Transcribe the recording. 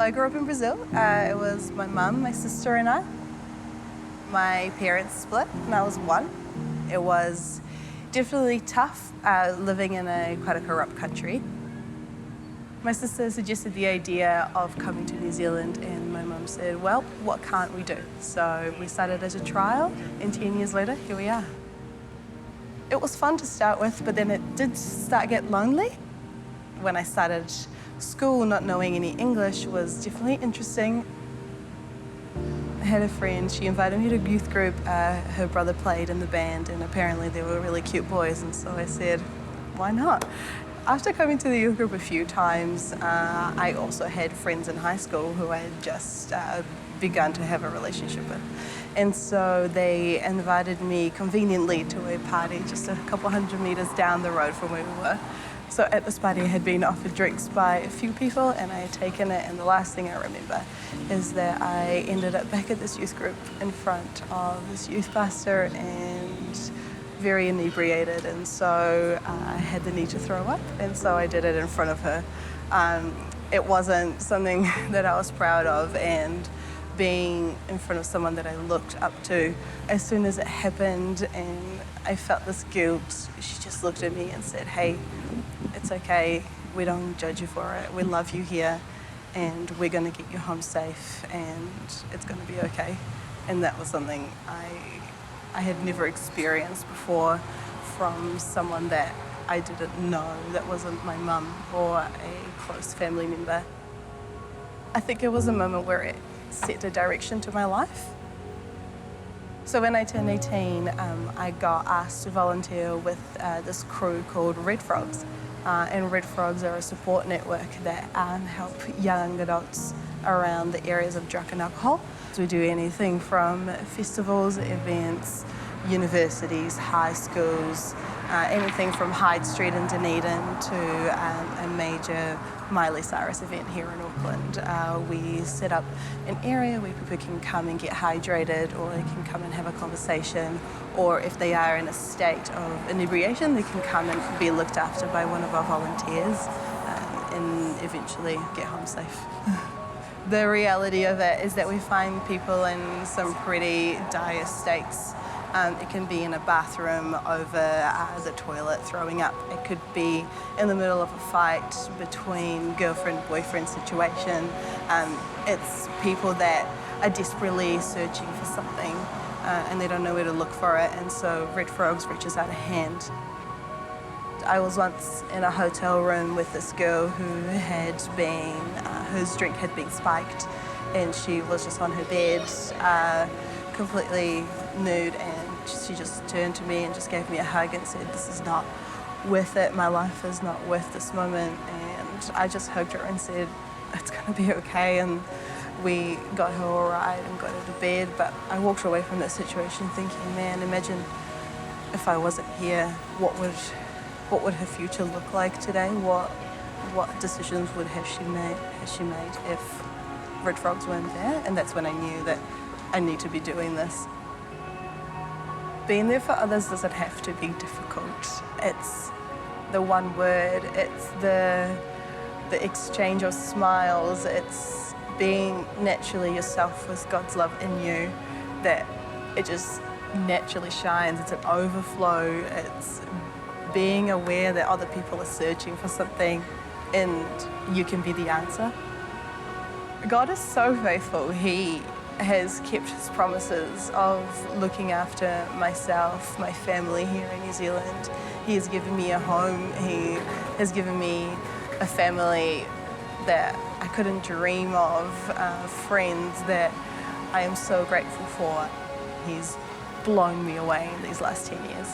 I grew up in Brazil. It was my mum, my sister and I. My parents split when I was 1. It was definitely tough living in quite a corrupt country. My sister suggested the idea of coming to New Zealand and my mum said, well, what can't we do? So we started as a trial and 10 years later, here we are. It was fun to start with, but then it did start to get lonely. When I started school, not knowing any English was definitely interesting. I had a friend, she invited me to a youth group. Her brother played in the band and apparently they were really cute boys, and so I said, why not? After coming to the youth group a few times, I also had friends in high school who I had just begun to have a relationship with. And so they invited me conveniently to a party just a couple hundred meters down the road from where we were. So at this party I had been offered drinks by a few people and I had taken it, and the last thing I remember is that I ended up back at this youth group in front of this youth pastor and very inebriated, and so I had the need to throw up, and so I did it in front of her. It wasn't something that I was proud of, and being in front of someone that I looked up to, as soon as it happened and I felt this guilt, she just looked at me and said, hey, it's okay, we don't judge you for it, we love you here and we're going to get you home safe and it's going to be okay. And that was something I had never experienced before from someone that I didn't know, that wasn't my mum or a close family member. I think it was a moment where it set a direction to my life. So when I turned 18, I got asked to volunteer with this crew called Red Frogs. And Red Frogs are a support network that help young adults around the areas of drug and alcohol. So we do anything from festivals, events, universities, high schools, anything from Hyde Street in Dunedin to a major Miley Cyrus event here in Auckland. We set up an area where people can come and get hydrated, or they can come and have a conversation, or if they are in a state of inebriation, they can come and be looked after by one of our volunteers and eventually get home safe. The reality of it is that we find people in some pretty dire states. It can be in a bathroom over the toilet throwing up. It could be in the middle of a fight between girlfriend-boyfriend situation. It's people that are desperately searching for something and they don't know where to look for it, and so Red Frogs reaches out a hand. I was once in a hotel room with this girl who had been, whose drink had been spiked, and she was just on her bed, completely nude, and she just turned to me and just gave me a hug and said, this is not worth it, my life is not worth this moment. And I just hugged her and said, it's gonna be okay, and we got her all right and got her to bed. But I walked away from that situation thinking, man, imagine if I wasn't here, what would her future look like today? What decisions would has she made if Red Frogs weren't there? And that's when I knew that I need to be doing this. Being there for others doesn't have to be difficult. It's the one word, it's the exchange of smiles, it's being naturally yourself with God's love in you, that it just naturally shines. It's an overflow. It's being aware that other people are searching for something and you can be the answer. God is so faithful. He has kept his promises of looking after myself, my family here in New Zealand. He has given me a home. He has given me a family that I couldn't dream of, friends that I am so grateful for. He's blown me away in these last 10 years.